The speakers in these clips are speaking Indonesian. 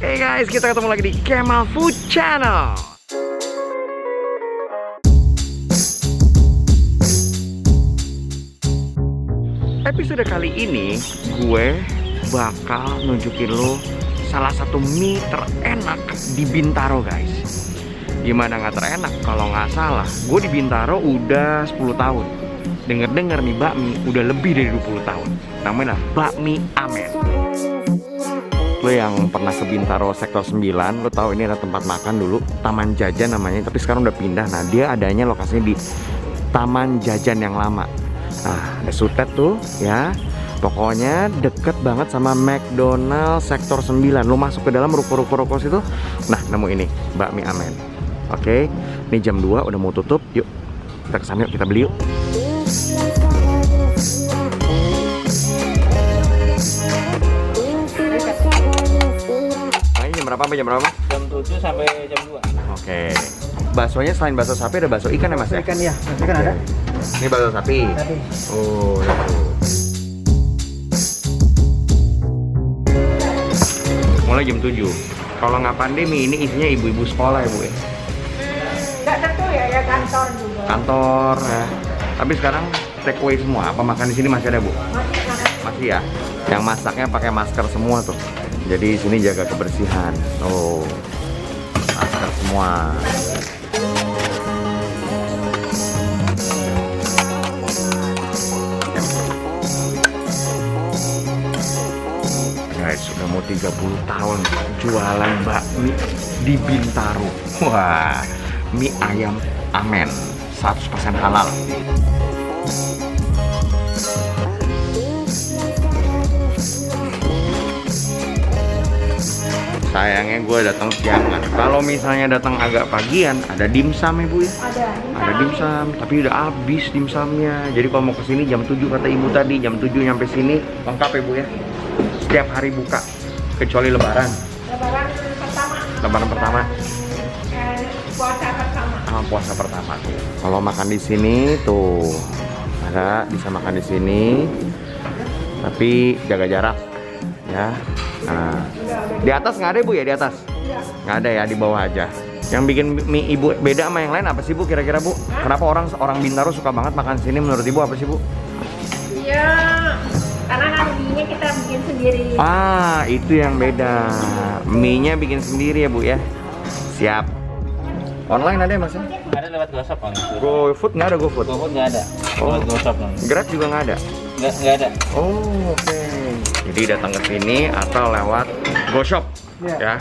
Hey guys, kita ketemu lagi di Kemal Food Channel. Episode kali ini gue bakal nunjukin lo salah satu mie terenak di Bintaro guys. Gimana nggak terenak kalau nggak salah, gue di Bintaro udah 10 tahun. Dengar-dengar nih bakmi udah lebih dari 20 tahun. Namanya Bakmi Amen. Lo yang pernah ke Bintaro sektor 9, lo tahu ini ada tempat makan dulu, Taman Jajan namanya, tapi sekarang udah pindah. Nah, dia adanya lokasinya di Taman Jajan yang lama. Nah, ada Sutet tuh ya. Pokoknya deket banget sama McDonald sektor 9. Lo masuk ke dalam ruko-ruko situ. Nah, nemu ini, Bakmi Amen. Oke, ini jam 2 udah mau tutup. Yuk, kita kesana yuk, kita beli yuk. Berapa sampai jam berapa? Jam 7 sampai jam 2. Oke. Baksonya selain bakso sapi ada bakso ikan ya Mas ya? Ikan ya, ikan ada. Ini bakso sapi. Sapi. Oh, itu. Mulai jam 7. Kalau nggak pandemi ini isinya ibu-ibu sekolah ya Bu ya? Nggak tentu ya kantor juga. Kantor ya. Tapi sekarang take away semua. Apa makan di sini masih ada Bu? Masih ya. Yang masaknya pakai masker semua tuh. Jadi sini jaga kebersihan. Oh, masker semua. Guys, sudah mau 30 tahun jualan bakmi di Bintaro. Wah, mie ayam Amen 100% halal. Sayangnya gue datang siangan. Kalau misalnya datang agak pagian, ada dimsum ya Bu ya? Ada dimsum, tapi udah habis dimsumnya. Jadi kalau mau kesini jam 7 kata ibu tadi, jam 7 nyampe sini lengkap ya Bu ya? Setiap hari buka, kecuali lebaran. Lebaran pertama. Puasa pertama. Puasa pertama. Kalau makan di sini tuh ada, bisa makan di sini, tapi jaga jarak ya. Nah, di atas nggak ada Bu ya, di atas? Nggak ada ya, di bawah aja. Yang bikin mie Ibu beda sama yang lain apa sih Bu kira-kira Bu? Kenapa orang Bintaro suka banget makan sini menurut Ibu apa sih Bu? Iya, karena kan mie-nya kita bikin sendiri. Ah, itu yang beda. Mie-nya bikin sendiri ya Bu ya? Siap. Online ada ya Mas? Ada lewat GoShop kan? GoFood nggak ada GoFood? GoFood nggak ada. Lewat GoShop kan? Grab juga nggak ada? Nggak ada. Oh, oke. Jadi datang ke sini atau lewat GoShop ya.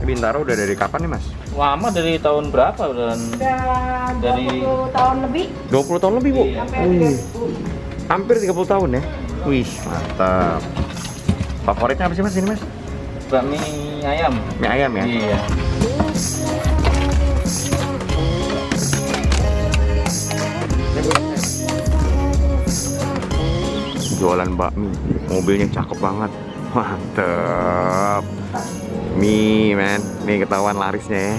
Bintaro udah dari kapan nih Mas? Lama dari tahun berapa? Dan Udah dari 20 tahun lebih. 20 tahun lebih Bu? Iya. Hampir 30 tahun ya? Wih, mantap. Favoritnya apa sih Mas ini Mas? bakmi ayam. Mie ayam ya? Iya. Jualan bakmi, mobilnya cakep banget. Mantep. Mie men, nih ketahuan larisnya ya.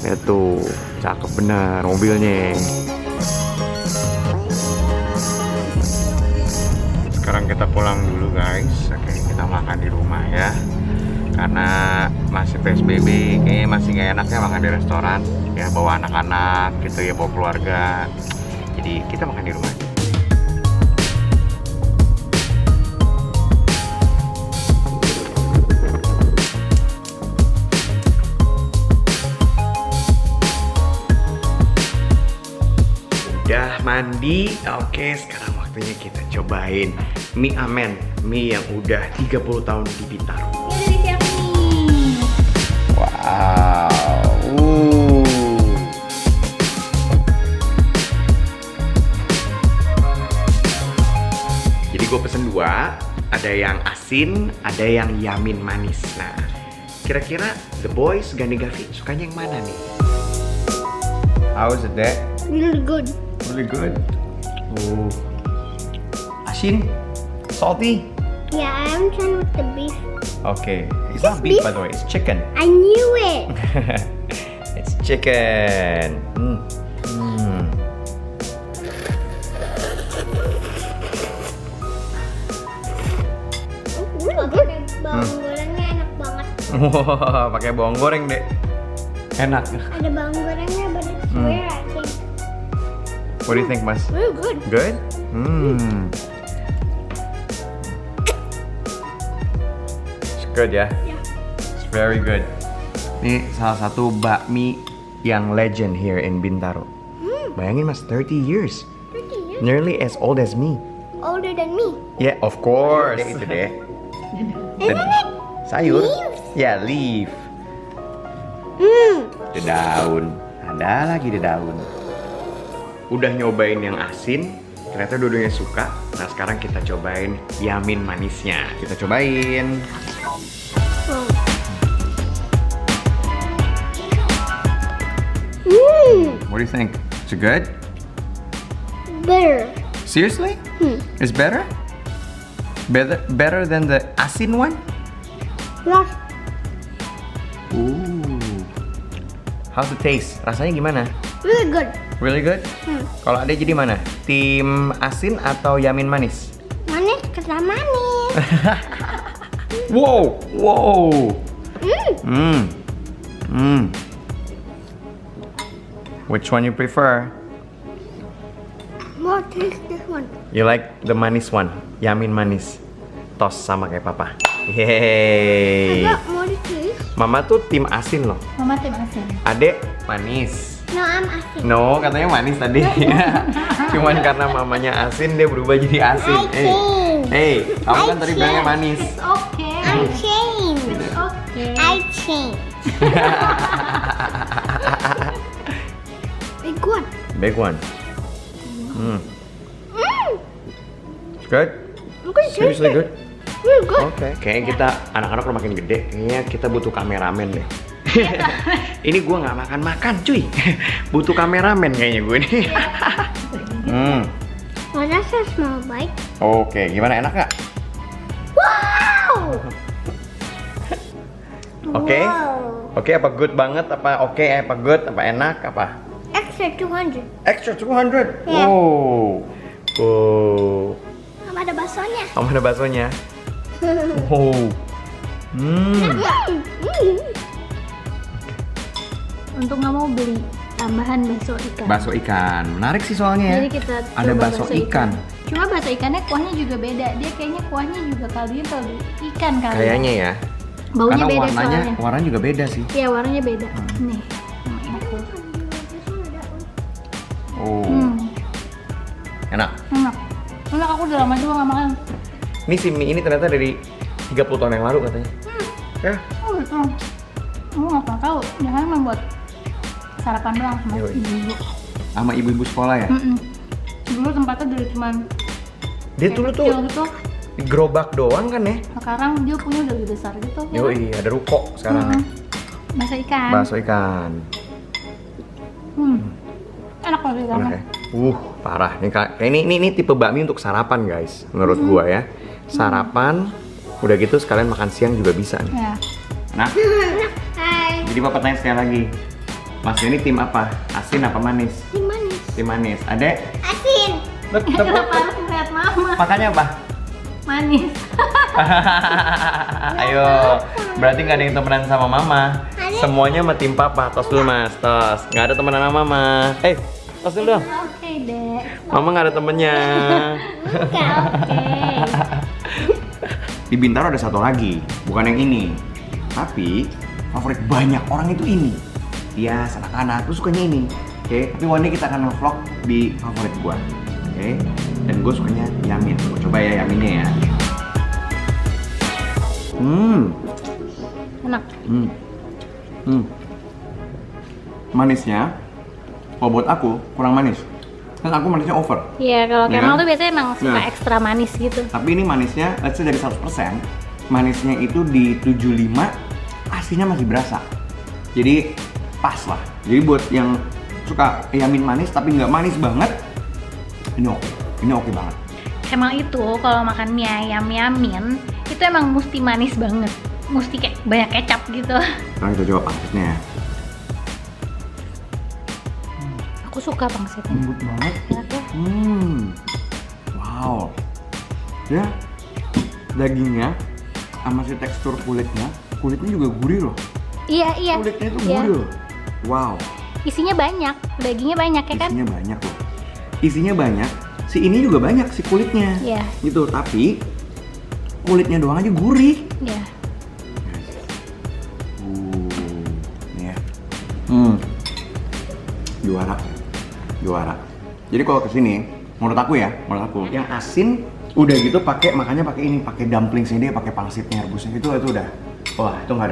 Lihat tuh, cakep bener mobilnya. Sekarang kita pulang dulu guys. Oke, kita makan di rumah ya. Karena masih PSBB, kayaknya masih gak enaknya makan di restoran. Ya bawa anak-anak gitu ya, bawa keluarga. Jadi kita makan di rumah. Udah mandi, oke sekarang waktunya kita cobain mie Amen, mie yang udah 30 tahun di Bintaro. Ini dari siapa nih? Wow. Jadi gue pesen 2, ada yang asin, ada yang yamin manis. Nah, kira-kira The Boys, Gani Gavi sukanya yang mana nih? How's it, Dad? Really good. Really good. Asin, salty. Yeah, I'm trying with the beef. Okay, it's Is not this beef beef? by the way, it's chicken. I knew it. It's chicken. Bawang gorengnya enak banget. Wah, pakai bawang goreng deh. Enak. Ada bawang gorengnya, but it's weird, I think. What do you think, Mas? Really good. Good? It's good ya? Yeah. It's very good. Ini salah satu bakmi yang legend here in Bintaro. Bayangin Mas, 30 years. 30 years. Nearly as old as me. Older than me. Yeah, of course. Itu deh. Isn't it? Sayur? Leaves? Ya, leaf. Ada daun. Ada lagi ada daun. Udah nyobain yang asin, ternyata dua-duanya suka. Nah, sekarang kita cobain yamin manisnya. Kita cobain. What do you think? Is it good? Better. Seriously? It's better? Better than the asin one? Yes. Ooh. How's the taste? Rasanya gimana? Really good. Really good? Kalau Ade jadi mana? Tim asin atau yamin manis? Manis kata manis. Wow, wow. Which one you prefer? More taste this one. You like the manis one, yamin manis. Tos sama kayak papa. Yeay. Agak more taste. Mama tuh tim asin loh. Mama tim asin. Adek manis. No, I'm asin. No, katanya manis tadi. Cuman karena mamanya asin dia berubah jadi asin. Hey, kamu kan tadi bilangnya manis. Oke. I changed. Oke. I changed. Big one. Big one. Good? Look at Seriously good? Really good. Oke. Kayaknya kita anak-anak udah makin gede. Kayaknya kita butuh kameramen deh. Ini gue nggak makan cuy. Butuh kameramen kayaknya gue ini. Oh, that's a small bite. Oke, gimana, enak nggak? Wow. Oke? Wow. Oke, apa good banget? Apa oke? Apa good? Apa enak? Apa? Extra 200. Extra 200? Yeah. Wow. Oh. Sama ada baksonya. Kamu ada baksonya? Wow. Untuk nggak mau beli tambahan bakso ikan. Bakso ikan. Menarik sih soalnya ya. Jadi kita Ada coba bakso ikan. Cuma bakso ikannya kuahnya juga beda. Dia kayaknya kuahnya juga kaldunya kaldu ikan kali. Kayaknya ya. Baunya Karena beda warnanya soalnya. juga beda sih. Iya, warnanya beda. Nih. Ini aku. Oh. Enak. Enak. Enak, aku udah lama juga nggak makan. Ini si mie ini ternyata dari 30 tahun yang lalu katanya. Ya. Oh gitu. Aku nggak pernah tahu. Jangan membuat sarapan doang sama Yoi. ibu-ibu. Sama ibu-ibu sekolah ya. Dulu tempatnya dari cuman Dia kayak dulu tuh kecil gitu. di gerobak doang kan ya. Sekarang dia punya udah lebih besar gitu. ya kan? Yoi, ada ruko sekarang ya. Bakso ikan. Bakso ikan. Enak banget ikannya. Enak ya? Parah. Kayak ini tipe bakmi untuk sarapan guys, menurut gua ya. Sarapan, udah gitu sekalian makan siang juga bisa nih. Ya. Nah, Hai. jadi bapak tanya sekali lagi. Mas ini tim apa? Asin apa manis? Ini manis. Tim manis. Adek? Asin. Kenapa harus ngeliat mama? Makannya apa? Manis. Ayo, berarti nggak ada yang temenan sama mama. Semuanya sama tim papa. Tos dulu mas, tos. Nggak ada temenan sama mama. Tos dulu dong. Oke deh. Mama nggak ada temennya. Oke. Di Bintaro ada satu lagi, bukan yang ini. Tapi favorit banyak orang itu ini. Iya, anak-anak tuh sukanya ini. Oke, tapi one day kita akan nge-vlog di favorit gua. Oke, dan gue sukanya yamin. Gua coba ya yaminnya ya. Enak. Manisnya, kalau buat aku kurang manis. Kan aku manisnya over. Iya, kalau Ya Kemal kan? tuh biasanya emang suka Nah. ekstra manis gitu. Tapi ini manisnya, let's say dari 100%, manisnya itu di 75, asinnya masih berasa. Jadi pas lah. Jadi buat yang suka yamin manis tapi nggak manis banget, ini oke. Ini oke banget. Kemal itu kalau makan mie ayam yamin itu emang mesti manis banget. Mesti kayak banyak kecap gitu. Sekarang kita coba pangsitnya ya. Aku suka pangsitnya. Lembut banget. Enak ya. Wow. Ya, dagingnya sama si tekstur kulitnya juga gurih loh. Iya, iya. Kulitnya itu Iya. gurih loh. Wow. Isinya banyak, dagingnya banyak ya kan? Isinya banyak loh. Isinya banyak. Si ini juga banyak si kulitnya. Iya. Gitu, tapi kulitnya doang aja gurih. Iya. Nih ya. Juara. Jadi kalau kesini, menurut aku yang asin udah gitu makanya pakai ini, pakai dumplingsnya dia, pakai pangsitnya, rebusnya itu udah. Wah, itu nggak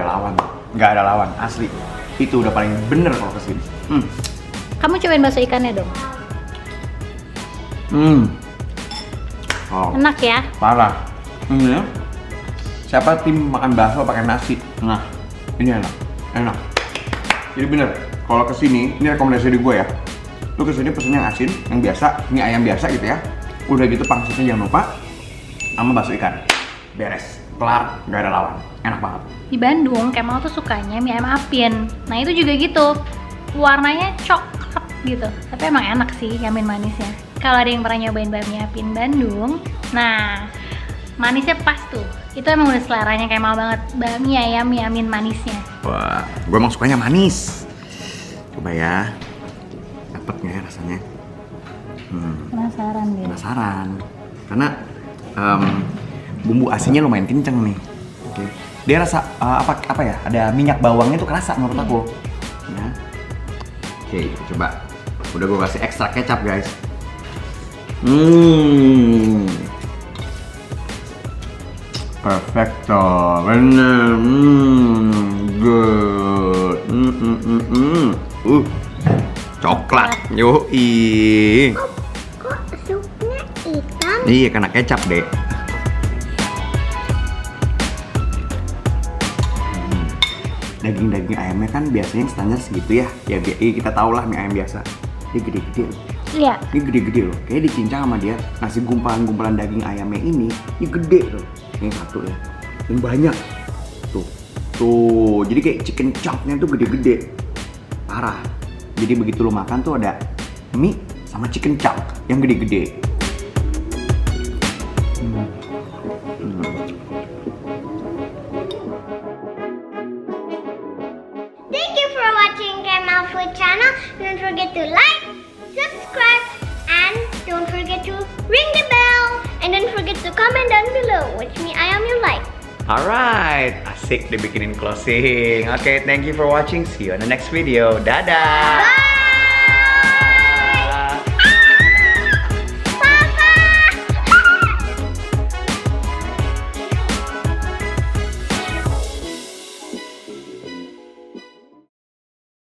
ada lawan, asli. Itu udah paling bener kalau kesini. Kamu cobain bakso ikannya dong. Oh, Enak ya? parah. Ini ya. Siapa tim makan bakso pakai nasi? Nah, ini enak. Jadi bener, kalau kesini, ini rekomendasi dari gue ya. Lu kesini pesen yang asin, yang biasa, mie ayam biasa gitu ya. Udah gitu pangsitnya jangan lupa, sama bakso ikan. Beres, kelar, nggak ada lawan. Enak banget. Di Bandung, Kemal tuh sukanya mie ayam apin. Nah itu juga gitu, warnanya coklat gitu. Tapi emang enak sih yamin manisnya. Kalau ada yang pernah nyobain bakmi apin Bandung, nah manisnya pas tuh. Itu emang udah seleranya Kemal banget. Bakmi ayam yamin manisnya. Wah, gue emang sukanya manis. Coba ya, dapet nggak ya rasanya? Penasaran deh. Penasaran, karena bumbu asinnya lumayan kenceng nih. Oke. Dia rasa apa ya? Ada minyak bawangnya tuh kerasa menurut aku. Ya. Oke, coba. Udah gue kasih ekstra kecap guys. Perfecto, bener. Good. Coklat, yoi. Kok supnya hitam? Iya, kena kecap deh. Daging ayamnya kan biasanya standar segitu ya. Ya kita tahu lah mie ayam biasa. Dia gede-gede loh. Iya. Ini gede-gede loh. Kayak dicincang sama dia. Ngasih gumpalan-gumpalan daging ayamnya ini gede loh. Ini satu ya. Dan banyak. Tuh. Jadi kayak chicken chunk-nya tuh gede-gede. Parah. Jadi begitu lo makan tuh ada mie sama chicken chunk yang gede-gede. Thank you for watching Kemal Food Channel. Don't forget to like, subscribe, and don't forget to ring the bell. And don't forget to comment down below which mie ayam you like. Alright, asik dibikinin closing. Oke, thank you for watching. See you on the next video. Dadah. Bye!